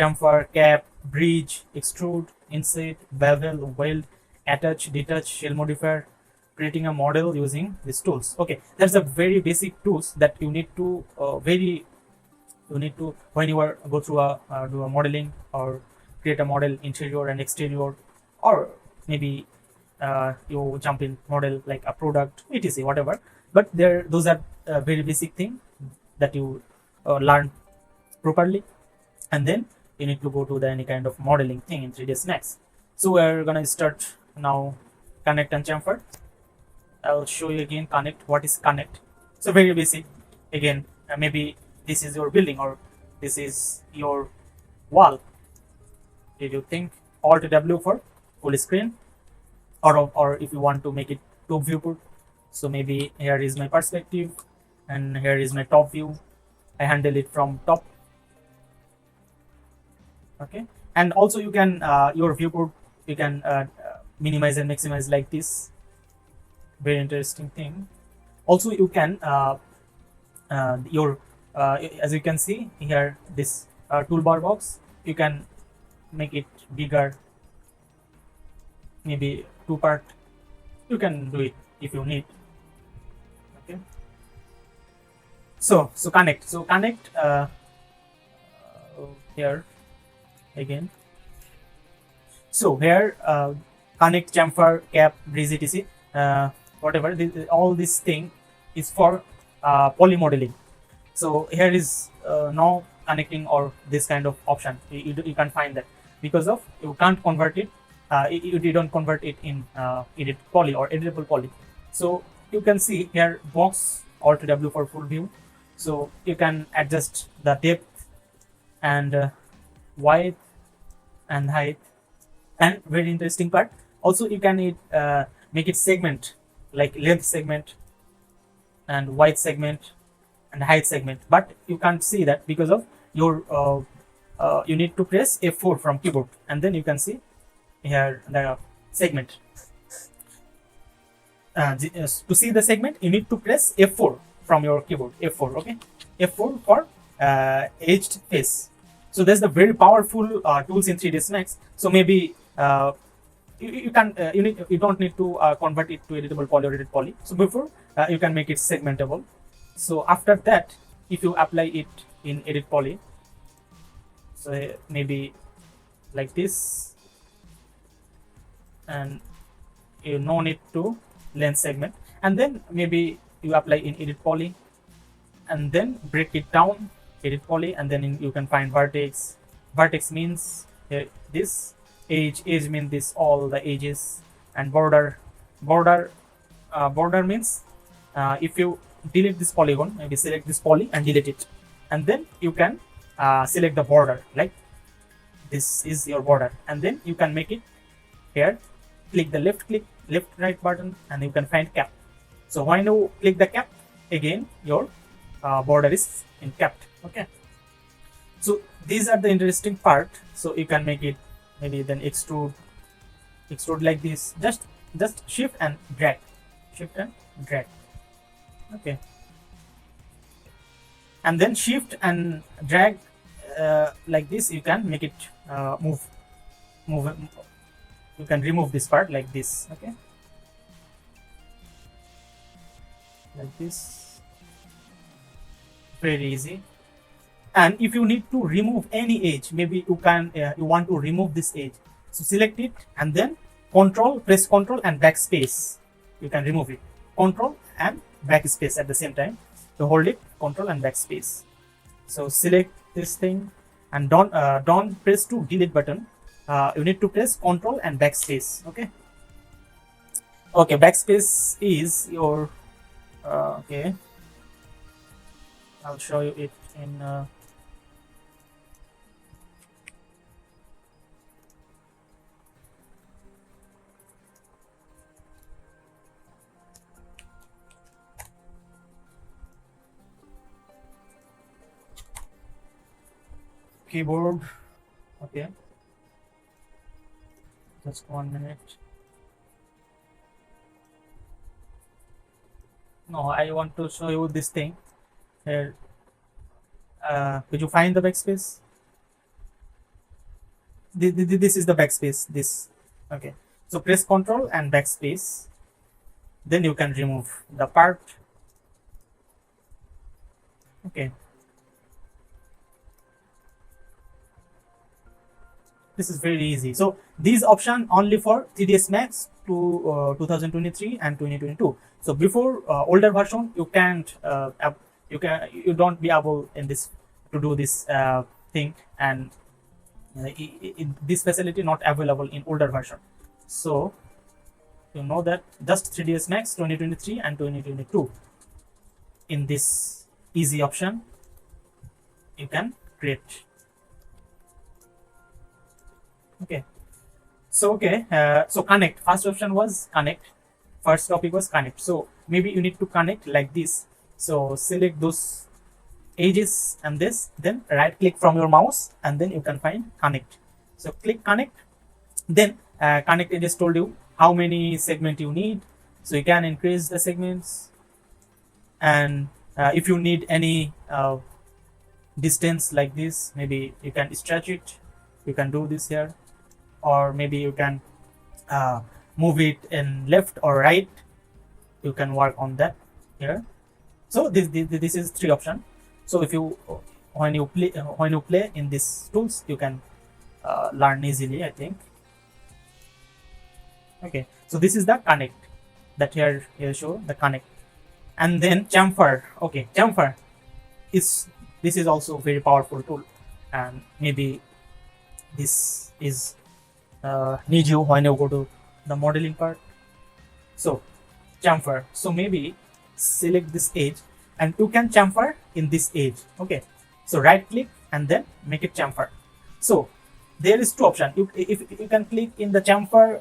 chamfer, cap, bridge, extrude, inset, bevel, weld, attach, detach, shell modifier, creating a model using these tools. Okay, that's a very basic tools that you need to when you are go through a do a modeling or create a model interior and exterior, or maybe you jump in model like a product etc whatever. But there those are very basic thing that you learn properly, and then you need to go to the any kind of modeling thing in 3ds Max. So we're gonna start now. Connect and chamfer. I'll show you again connect. What is connect? So very basic. Again, maybe this is your building or this is your wall. Did you think Alt W for full screen, or if you want to make it top viewport? So maybe here is my perspective and here is my top view. I handle it from top. Okay, and also you can your viewport you can minimize and maximize like this. Very interesting thing. Also you can as you can see here, this toolbar box, you can make it bigger, maybe 2 part. You can do it if you need. Okay, so connect here again. So here connect, chamfer, cap, bridge etc whatever all this thing is for poly modeling. So here is no connecting or this kind of option. You can't find that because of you can't convert it. You don't convert it in edit poly or editable poly. So you can see here box Alt W for full view. So you can adjust the depth and width and height. And very interesting part, also you can make it segment, like length segment and width segment and height segment, but you can't see that because of your you need to press F4 from keyboard, and then you can see here the segment. To see the segment you need to press F4 from your keyboard. F4, okay, F4 for edged face. So that's the very powerful tools in 3ds Max. So maybe you can you don't need to convert it to editable poly or edit poly. So before you can make it segmentable. So after that, if you apply it in edit poly, so maybe like this, and you no need to length segment, and then maybe you apply in edit poly and then break it down, edit poly, and then you can find vertex. Vertex means this, edge means this, all the edges, and border means if you delete this polygon, maybe select this poly and delete it, and then you can select the border, like this is your border, and then you can make it here. Click the left right button and you can find cap. So when you click the cap, again your border is in capped. Okay, so these are the interesting part. So you can make it maybe then extrude like this, just shift and drag. Okay, and then shift and drag like this. You can make it move. You can remove this part like this. Okay, like this, very easy. And if you need to remove any edge, maybe you can you want to remove this edge, so select it and then press control and backspace. You can remove it, control and backspace at the same time. To hold it, control and backspace. So select this thing and don't press to delete button. You need to press control and backspace. Okay, backspace is your okay, I'll show you it in keyboard. Okay, just 1 minute. No, I want to show you this thing here. Could you find the backspace? This is the backspace, this. Okay, so press Ctrl and backspace, then you can remove the part. Okay, this is very easy. So these option only for 3ds Max to 2023 and 2022. So before older version, you can't you don't be able in this to do this thing, and this facility not available in older version. So you know that just 3ds Max 2023 and 2022, in this easy option you can create. Okay, so so connect, first option was connect, first topic was connect. So maybe you need to connect like this. So select those edges and this, then right click from your mouse, and then you can find connect. So click connect, then connect. I just told you how many segment you need, so you can increase the segments, and if you need any distance like this, maybe you can stretch it, you can do this here, or maybe you can move it in left or right, you can work on that here. So this is 3 option. So if you when you play in these tools, you can learn easily, I think. Okay, so this is the connect, that here show the connect. And then chamfer. Okay, chamfer is, this is also very powerful tool, and maybe this is need you when you go to the modeling part. So chamfer, so maybe select this edge, and you can chamfer in this edge. Okay, so right click and then make it chamfer. So there is 2 options. If you can click in the chamfer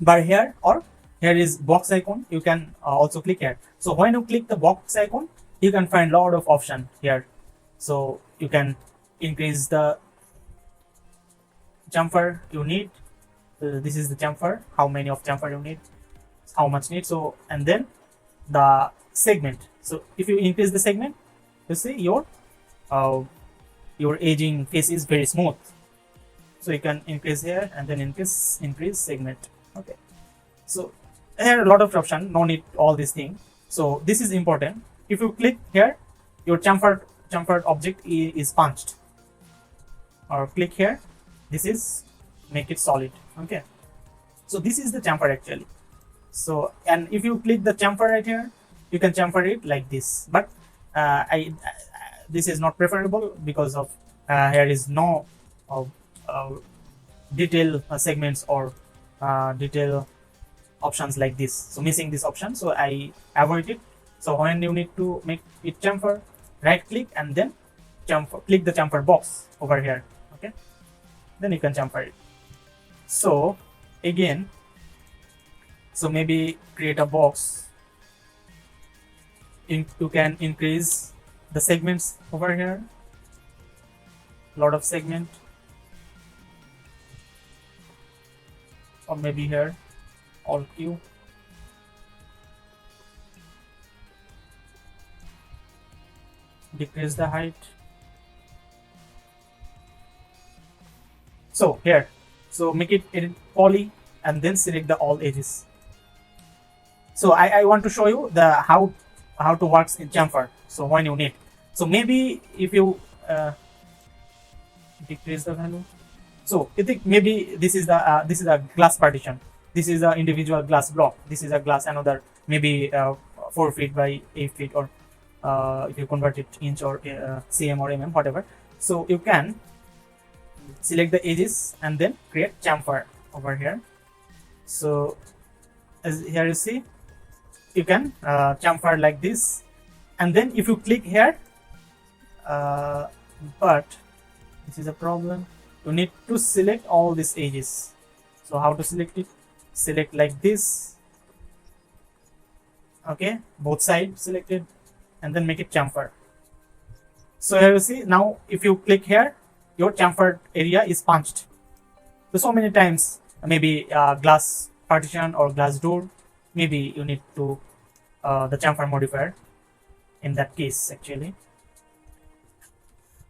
bar here, or here is box icon, you can also click here. So when you click the box icon, you can find lot of option here. So you can increase the chamfer you need. This is the chamfer, how many of chamfer you need, how much need. So and then the segment. So if you increase the segment, you see your aging face is very smooth. So you can increase here and then increase segment. Okay, so here are a lot of options, no need all these things. So this is important. If you click here, your chamfered object is punched, or click here, this is make it solid. Okay, so this is the chamfer actually. So, and if you click the chamfer right here, you can chamfer it like this, but this is not preferable because of here is no detail segments or detail options like this, so missing this option, so I avoid it. So when you need to make it chamfer, right click and then chamfer, click the chamfer box over here. Okay, then you can chamfer it. So again, so maybe create a box, you can increase the segments over here, lot of segment, or maybe here Alt Q, decrease the height. So here, so make it in poly and then select the all edges. So I want to show you the how to works in chamfer. So when you need, so maybe if you decrease the value, so you think maybe this is a glass partition, this is an individual glass block, this is a glass another maybe 4 feet by 8 feet, or if you convert it inch or cm or mm, whatever. So you can select the edges and then create chamfer over here. So as here you see, you can chamfer like this, and then if you click here, but this is a problem, you need to select all these edges. So how to select it? Select like this. Okay, both sides selected, and then make it chamfer. So here you see, now if you click here, your chamfered area is punched. So many times, maybe glass partition or glass door, maybe you need to the chamfer modifier in that case actually.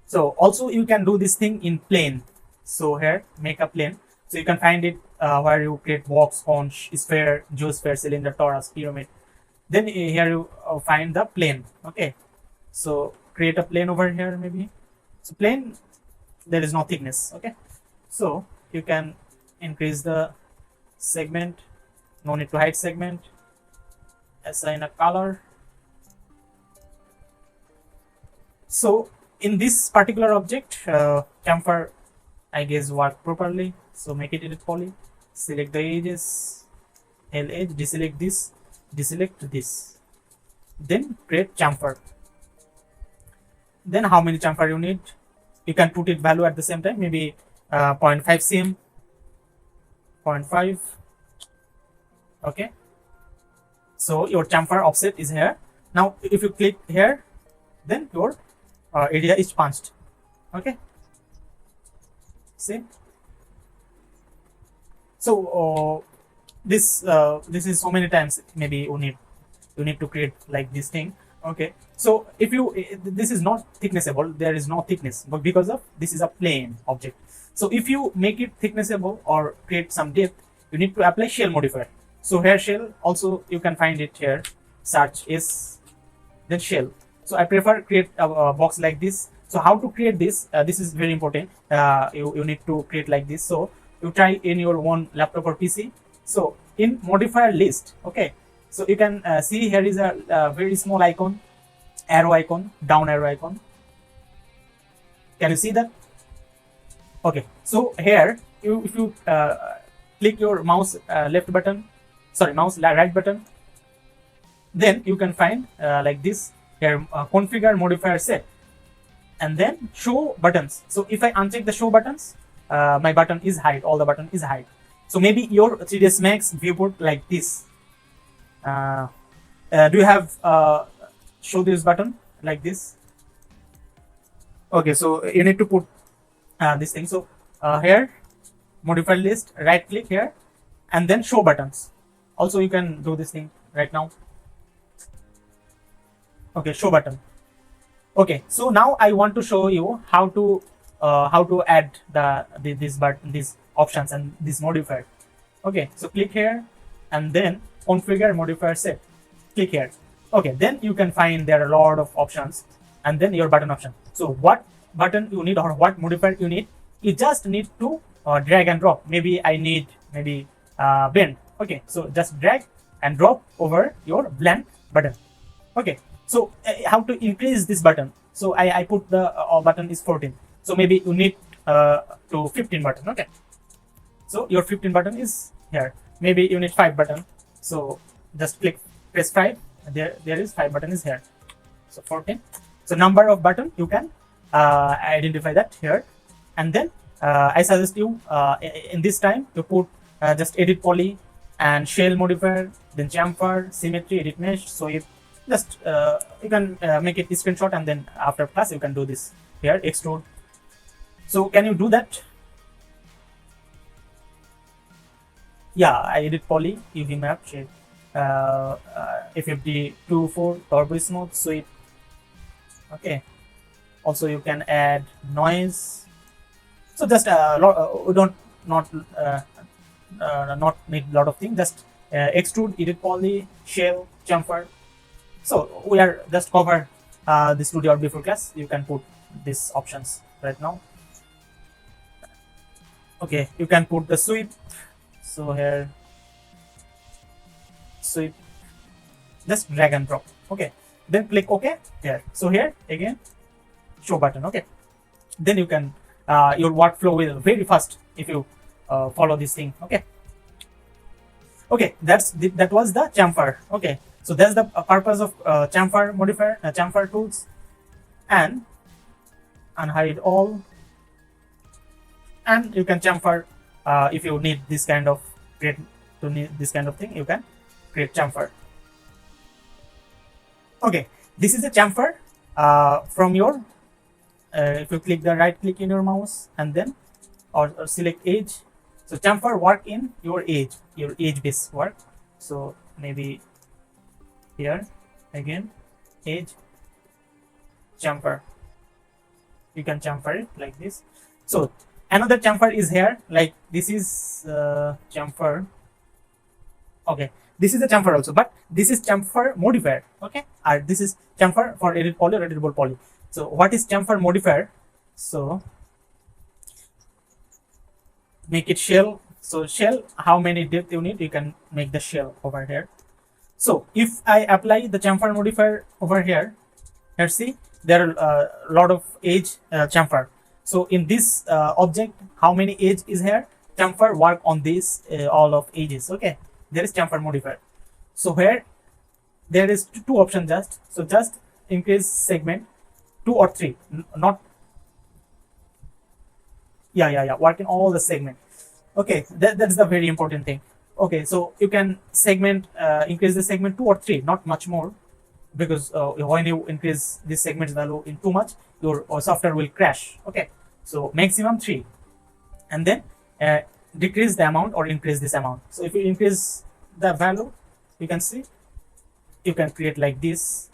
So also you can do this thing in plane. So here make a plane. So you can find it where you create box, conch, sphere, geosphere, cylinder, torus, pyramid. Then here you find the plane. Okay, so create a plane over here maybe. So plane, there is no thickness. Okay, so you can increase the segment, no need to hide segment, assign a color. So in this particular object, chamfer I guess work properly. So make it edit poly, select the edges, L edge, deselect this, then create chamfer. Then how many chamfer you need, you can put it value at the same time, maybe 0.5 cm, 0.5. Okay, so your chamfer offset is here. Now if you click here, then your area is punched. Okay, see. So this is so many times maybe you need to create like this thing. Okay, so if you this is not thicknessable, there is no thickness, but because of this is a plane object. So if you make it thicknessable or create some depth, you need to apply shell modifier. So here shell also you can find it here, search is then shell. So I prefer create a box like this. So how to create this, this is very important. You need to create like this. So you try in your own laptop or PC. So in modifier list, okay, so you can see here is a very small icon, arrow icon, down arrow icon. Can you see that? Okay, so here if you click your mouse left button, sorry, mouse right button, then you can find like this here, configure modifier set, and then show buttons. So if I uncheck the show buttons, my button is hide, all the button is hide. So maybe your 3ds Max viewport like this. Do you have show this button like this? Okay, so you need to put this thing. So here modifier list, right click here, and then show buttons. Also you can do this thing right now. Okay, show button. Okay, so now I want to show you how to add these options and this modifier. Okay, so click here and then configure modifier set. Click here. Okay, then you can find there are a lot of options, and then your button option. So what button you need or what modifier you need, you just need to drag and drop. Maybe I need bend. Okay, so just drag and drop over your blank button. Okay, so how to increase this button? So I put the button is 14. So maybe you need to 15 button. Okay, so your 15 button is here. Maybe you need 5 button. So just press 5. There is 5 button is here. So 14. So number of button you can identify that here, and then I suggest you in this time to put just edit poly and shell modifier, then chamfer, symmetry, edit mesh. So if just you can make it a screenshot, and then after class you can do this here, extrude. So can you do that? Yeah, I edit poly, UV map, shape, FFD 2.4, turbo smooth, sweep. Okay, also you can add noise. So just we don't not need a lot of things. Just extrude, edit poly, shell, chamfer. So we are just cover this studio before class. You can put these options right now. Okay, you can put the sweep. So here sweep, just drag and drop. Okay, then click OK here. So here again show button. Okay, then you can your workflow will very fast if you follow this thing. Okay, that was the chamfer. Okay, so that's the purpose of chamfer modifier, chamfer tools, and unhide all, and you can chamfer if you need this kind of thing, you can create chamfer. Okay, this is a chamfer from your if you click the right click in your mouse and then or select edge. So chamfer work in your edge base work. So maybe here again edge chamfer, you can chamfer it like this. So Another chamfer is here, like this is chamfer. Okay, this is the chamfer also, but this is chamfer modifier. Okay, and this is chamfer for edit poly or editable poly. So what is chamfer modifier? So make it shell. So shell, how many depth you need, you can make the shell over here. So if I apply the chamfer modifier over here, here see there are a lot of edge chamfer. So in this object, how many edge is here? Chamfer work on this all of edges. Okay, there is chamfer modifier. So where there is two options just. So just increase segment 2 or 3, not yeah work in all the segment. Okay, that's the very important thing. Okay, so you can segment increase the segment 2 or 3, not much more, because when you increase this segment value in too much, your software will crash. Okay, so maximum 3, and then decrease the amount or increase this amount. So if you increase the value, you can see you can create like this.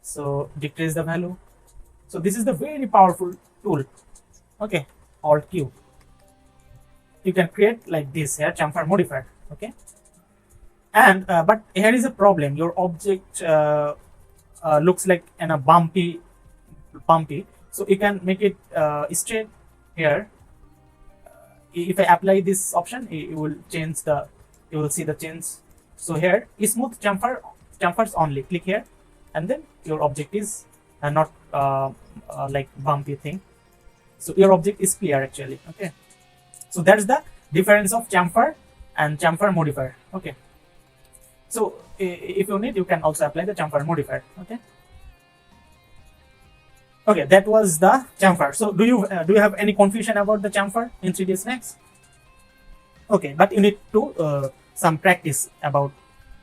So decrease the value. So this is the very powerful tool. Okay, Alt Q. You can create like this here, chamfer modifier. Okay, and but here is a problem. Your object looks like in a bumpy. So you can make it straight here. If I apply this option, it will change the. You will see the change. So here, smooth chamfers only. Click here, and then your object is not like bumpy thing. So your object is clear actually. Okay, so that's the difference of chamfer and chamfer modifier. Okay, so if you need, you can also apply the chamfer modifier. Okay. Okay, that was the chamfer. So do you have any confusion about the chamfer in 3ds Max? Okay, but you need to some practice about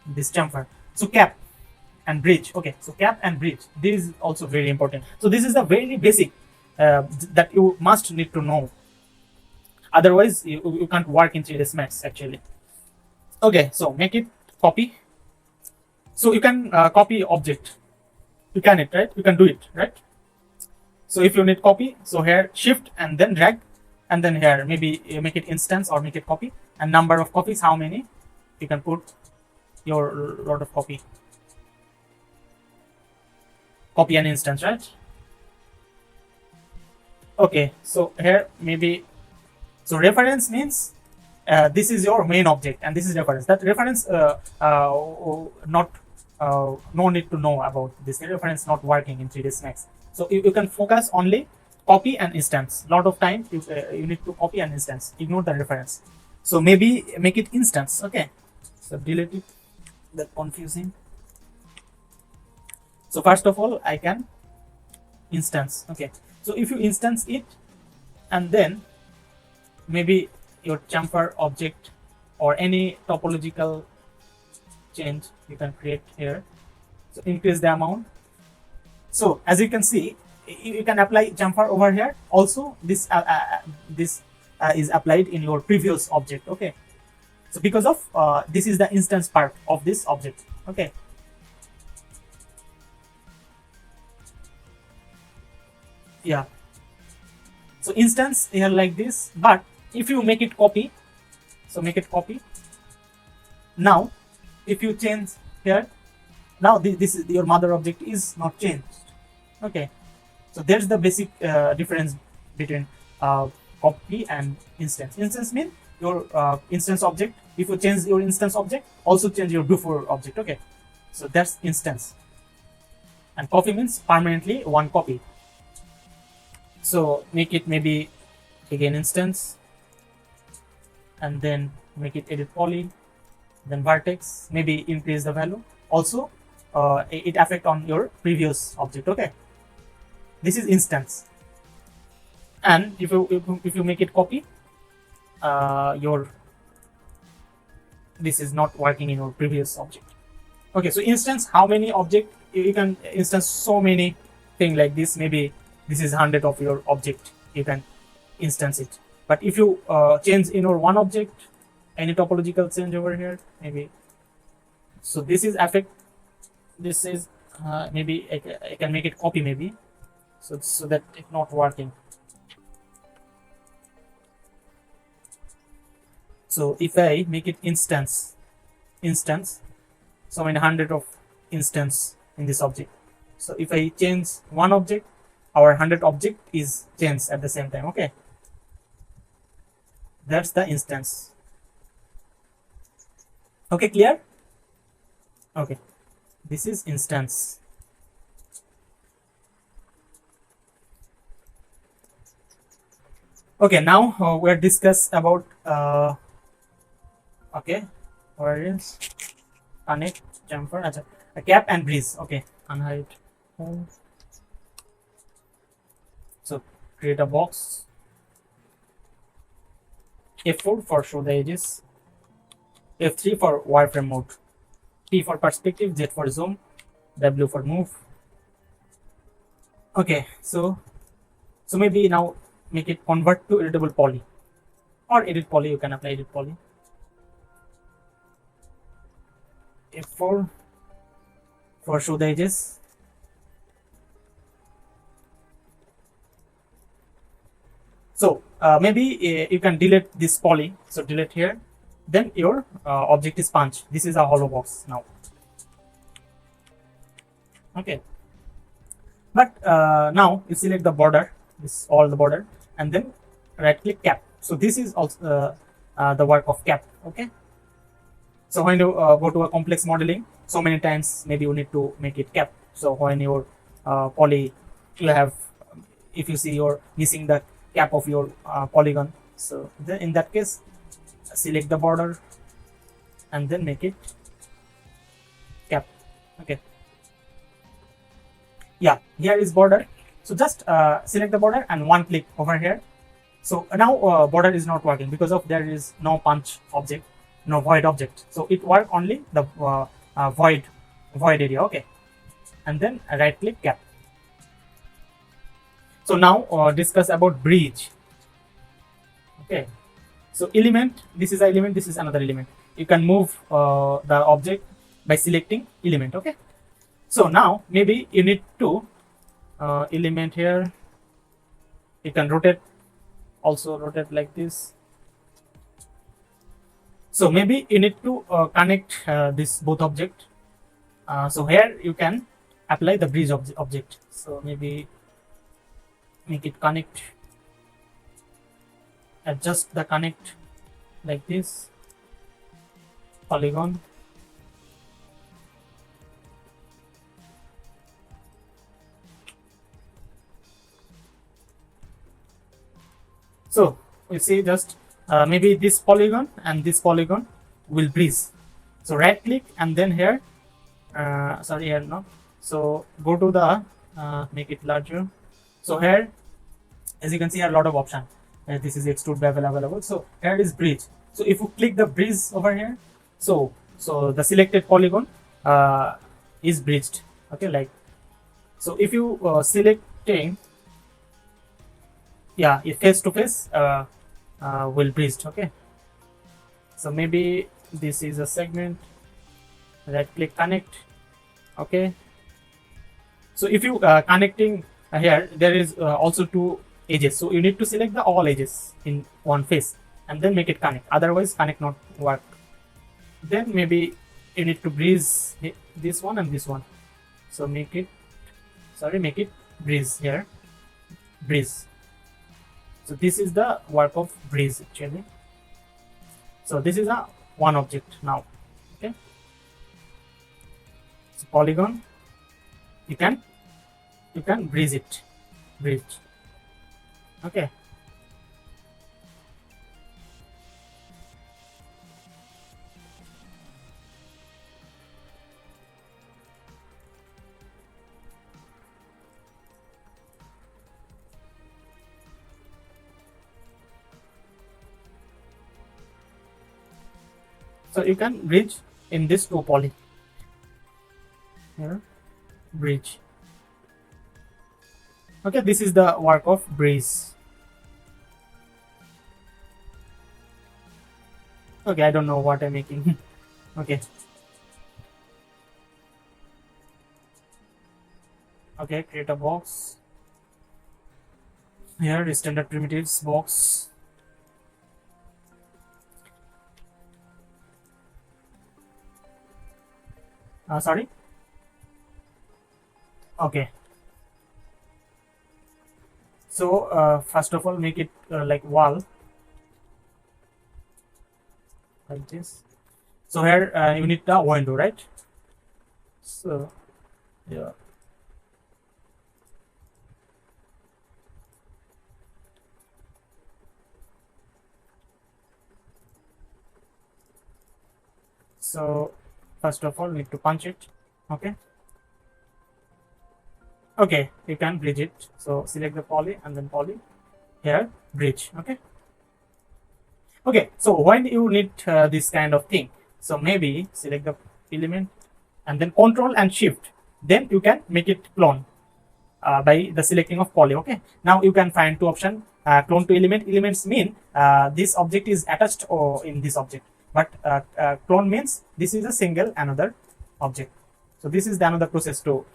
this chamfer. So cap and bridge. Okay, so cap and bridge, this is also very important. So this is the very basic that you must need to know. Otherwise you can't work in 3ds Max actually. Okay, so make it copy. So you can copy object. You can it, right? You can do it, right? So if you need copy, so here shift and then drag, and then here maybe you make it instance or make it copy, and number of copies, how many you can put your lot of copy an instance, right? Okay, so here maybe, so reference means this is your main object and this is reference. That reference not no need to know about this reference, not working in 3ds Max. So you can focus only copy and instance. Lot of time you need to copy an instance, ignore the reference. So maybe make it instance. Okay, so delete it, that confusing. So first of all I can instance. Okay, so if you instance it, and then maybe your chamfer object or any topological change you can create here. So increase the amount. So as you can see, you can apply chamfer over here. Also this is applied in your previous object. Okay, so because of this is the instance part of this object. Okay, yeah, so instance here like this, but if you make it copy, so make it copy. Now if you change here, now this is your mother object is not changed. Okay, so there's the basic difference between copy and instance. Instance means your instance object. If you change your instance object, also change your before object. Okay, so that's instance. And copy means permanently one copy. So make it maybe again instance, and then make it edit poly, then vertex, maybe increase the value. Also it affect on your previous object. Okay, this is instance. And if you make it copy, your this is not working in your previous object. Okay, so instance, how many object you can instance? So many thing like this. Maybe this is 100 of your object, you can instance it. But if you change in your one object, any topological change over here, maybe, so this is affect, this is maybe I can make it copy maybe, so that it's not working. So if I make it instance, so many hundred of instance in this object. So if I change one object, our 100 object is changed at the same time. Okay, that's the instance. Okay, clear? Okay, this is instance. Okay, now we're discuss about okay, where is connect chamfer, a cap and breeze. Okay, unhide. So create a box. F4 for show the edges. F3 for wireframe mode. P for perspective, Z for zoom, W for move. Okay, so maybe now make it convert to editable poly, or edit poly. You can apply edit poly. F4 for show the edges. So maybe you can delete this poly. So delete here. Then your object is punch. This is a hollow box now. Okay. But now you select the border, this all the border, and then right click cap. So this is also the work of cap. Okay. So when you go to a complex modeling, so many times maybe you need to make it cap. So when your poly, you have, if you see you're missing the cap of your polygon, so then in that case select the border and then make it cap. Okay, yeah, here is border. So just select the border and one click over here. So now border is not working because of there is no punch object, no void object. So it work only the void area. Okay, and then right click cap. So now discuss about bridge. Okay, so element, this is an element, this is another element. You can move the object by selecting element. Okay, so now maybe you need to element here. You can rotate, also rotate like this. So maybe you need to connect this both object. So here you can apply the bridge object. So maybe make it connect, adjust the connect like this, polygon. So we see just maybe this polygon and this polygon will breeze. So right click and then here, sorry, here no. So go to the make it larger. So here, as you can see, a lot of option. This is extrude bevel available. So here is bridge. So if you click the bridge over here, so the selected polygon is bridged. Okay, like so. If you selecting, yeah, if face to face will bridged. Okay, so maybe this is a segment. Right click connect. Okay, so if you connecting here, there is also two edges, so you need to select the all edges in one face and then make it connect, otherwise connect not work. Then maybe you need to breeze this one and this one, so make it breeze here, breeze. So this is the work of breeze actually. So this is a one object now. Okay, so polygon, you can breeze it, breeze. Okay, so you can bridge in this two poly here, bridge. Okay, this is the work of breeze. Okay, I don't know what I'm making. Okay, okay, create a box here, standard primitives box. Sorry. Okay. So first of all, make it like wall, like this. So here you need the window, right? So yeah. So first of all, need to punch it. Okay. Okay, you can bridge it. So select the poly and then poly, here bridge. Okay. Okay, so when you need this kind of thing, so maybe select the element and then control and shift, then you can make it clone by the selecting of poly. Okay, now you can find two options. Clone to element. Elements mean this object is attached or in this object, but clone means this is a single another object. So this is the another process to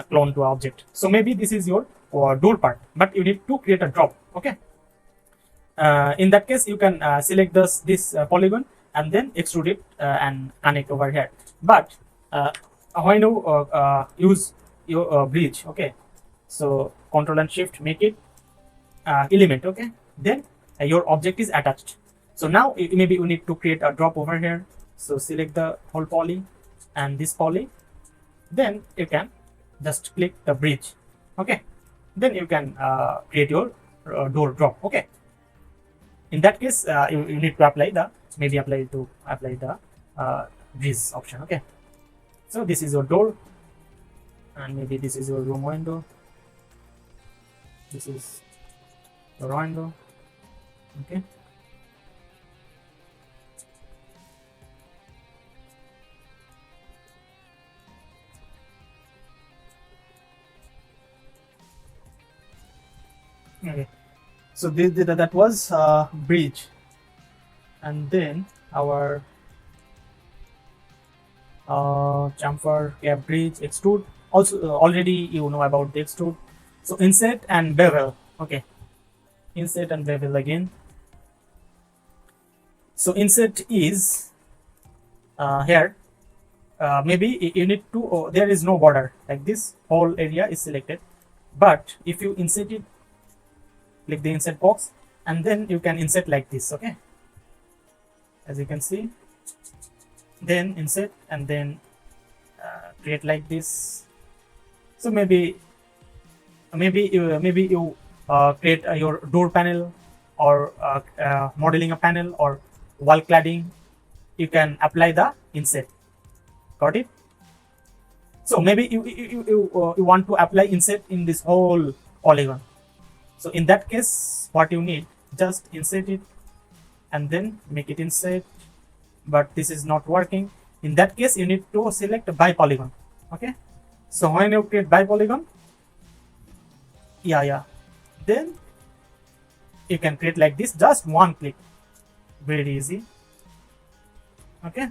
clone to object. So maybe this is your door part, but you need to create a drop. Okay. In that case, you can select this polygon and then extrude it and connect over here. But when you use your bridge, okay, so control and shift, make it element. Okay, then your object is attached. So now maybe you need to create a drop over here. So select the whole poly and this poly, then you can just click the bridge. Okay, then you can create your door drop. Okay. In that case, you need to apply the bridge option. Okay, so this is your door, and maybe this is your room window. This is your window. Okay. Okay. So that was bridge, and then our chamfer, gap bridge, extrude. Also already you know about the extrude. So inset and bevel. Okay, inset and bevel again. So inset is here. Maybe you need to. There is no border, like this whole area is selected, but if you insert it, click the insert box, and then you can insert like this. Okay, as you can see, then insert and then create like this. So maybe you create your door panel, or modeling a panel, or wall cladding. You can apply the insert. Got it? So maybe you want to apply insert in this whole polygon. So in that case, what you need, just insert it and then make it insert, but this is not working. In that case, you need to select by polygon. Okay, so when you create by polygon, then you can create like this, just one click, very easy. Okay,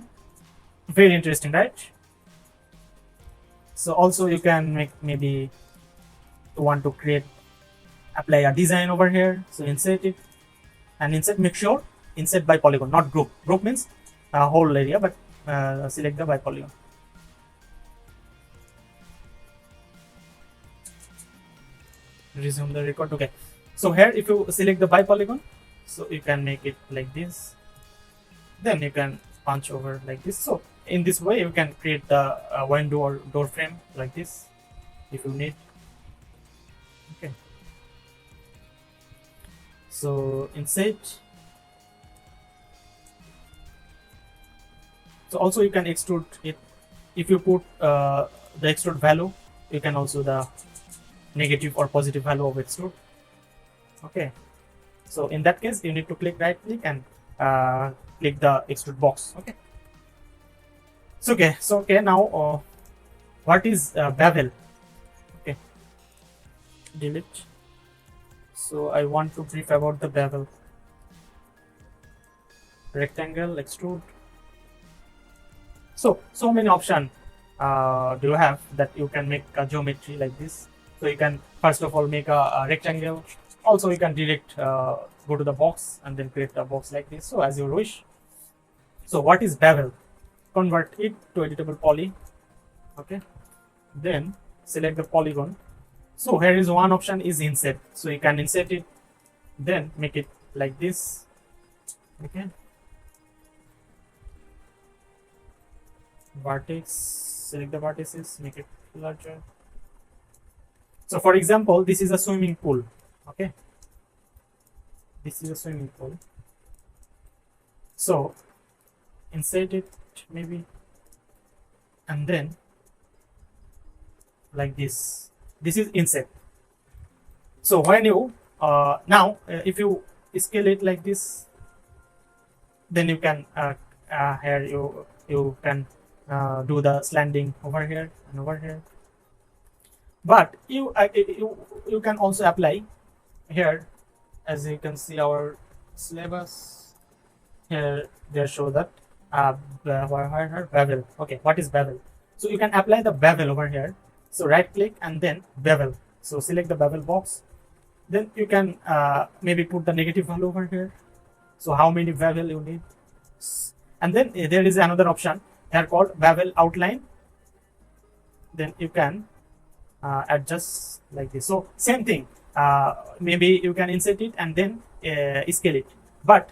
very interesting, right? So also you can make, maybe you want to apply a design over here. So insert it and insert, make sure insert by polygon, not group. Group means a whole area, but select the by polygon. Resume the record. Okay, so here if you select the by polygon, so you can make it like this, then you can punch over like this. So in this way you can create the window or door frame like this if you need. Okay, so insert. So also you can extrude it. If you put the extrude value, you can also the negative or positive value of extrude. Okay, so in that case you need to click right click and click the extrude box. Okay, so okay, now what is bevel? Okay, delete. So I want to brief about the bevel. Rectangle, extrude. So many options do you have that you can make a geometry like this. So you can first of all make a rectangle. Also you can direct go to the box and then create a box like this. So as you wish. So what is bevel? Convert it to editable poly. Okay, then select the polygon. So here is one option is inset, so you can inset it, then make it like this. Okay, vertex, select the vertices, make it larger. So for example, this is a swimming pool. Okay, this is a swimming pool, so insert it maybe, and then like this is inset. So when you now if you scale it like this, then you can here you can do the slanting over here and over here. But you can also apply here, as you can see our syllabus here, they show that bevel. Okay, what is bevel? So you can apply the bevel over here. So right click and then bevel. So select the bevel box, then you can maybe put the negative value over here. So how many bevel you need, and then there is another option here called bevel outline. Then you can adjust like this. So same thing, maybe you can insert it and then scale it, but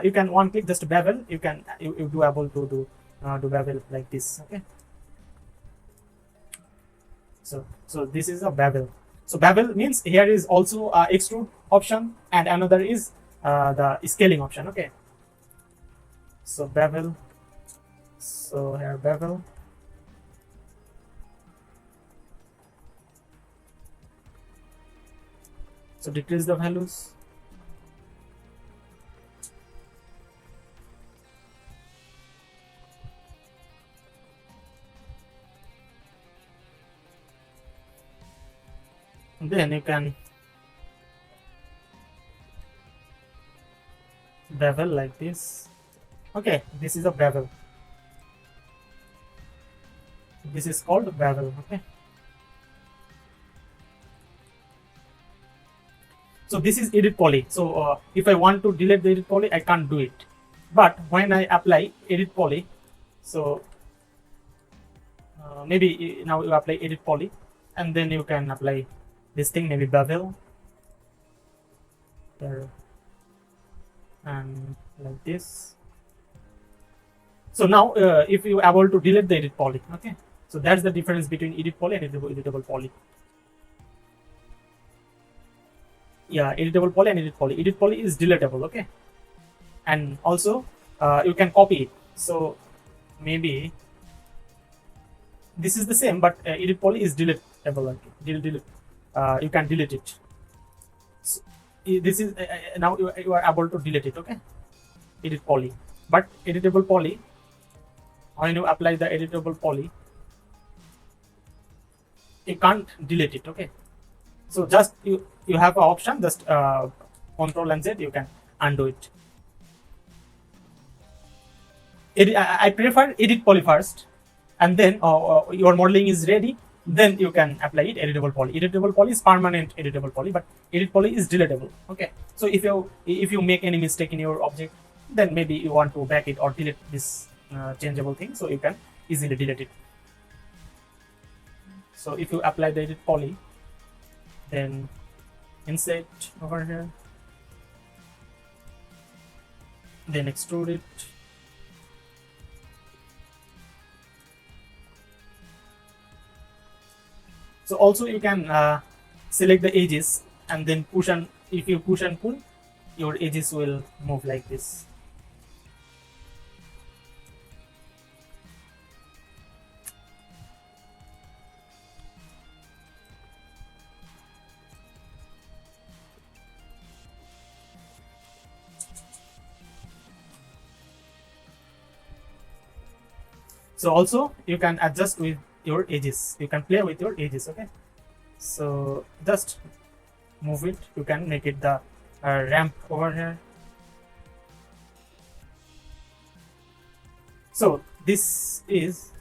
you can one click just bevel. You can you do able to do bevel like this. Okay, so this is a bevel. So bevel means here is also extrude option, and another is the scaling option. Okay, so bevel, so here bevel. So decrease the values. And then you can bevel like this. Okay, this is a bevel. This is called bevel. Okay. So this is edit poly. So if I want to delete the edit poly, I can't do it. But when I apply edit poly, so maybe now you apply edit poly, and then you can apply this thing, maybe bevel there, and like this. So now if you are able to delete the edit poly. Okay, so that's the difference between edit poly and editable poly. Yeah, editable poly and edit poly. Edit poly is deletable. Okay, and also you can copy it. So maybe this is the same, but edit poly is deletable. Okay, you can delete it. So, this is now you are able to delete it. Okay, edit poly, but editable poly, when you apply the editable poly, you can't delete it. Okay, so just you have an option, just Control and Z, you can undo it. I prefer edit poly first, and then your modeling is ready, then you can apply it editable poly. Editable poly is permanent editable poly, but edit poly is deletable. Okay, so if you make any mistake in your object, then maybe you want to back it or delete this changeable thing, so you can easily delete it. So if you apply the edit poly, then insert over here, then extrude it. So also you can select the edges and then push, and if you push and pull, your edges will move like this. So also you can adjust with your edges, you can play with your edges. Okay, so just move it, you can make it the ramp over here. So this is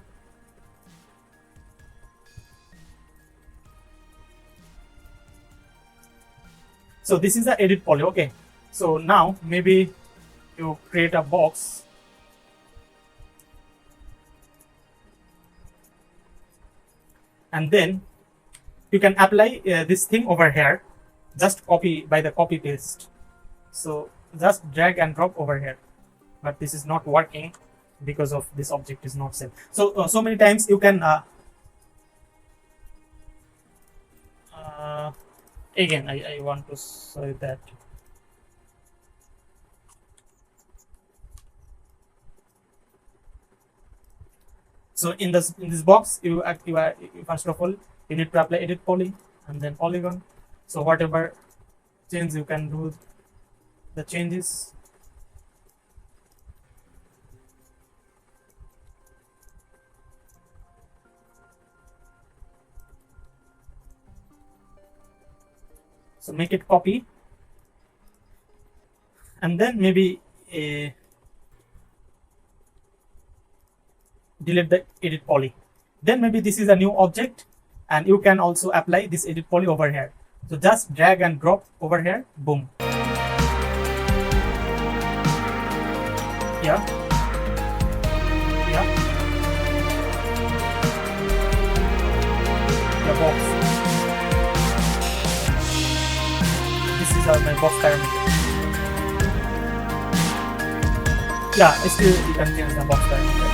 the edit poly. Okay, so now maybe you create a box. and then you can apply this thing over here. Just copy by the copy paste. So just drag and drop over here, but this is not working because of this object is not same. So so many times you can again I want to say that so in this box you first of all you need to apply edit poly and then polygon. So whatever change you can do the changes. So make it copy and then maybe delete the edit poly. Then maybe this is a new object and you can also apply this edit poly over here. So just drag and drop over here, boom. Yeah. Yeah. The box. This is my box parameter. Yeah, still you can change the box parameter.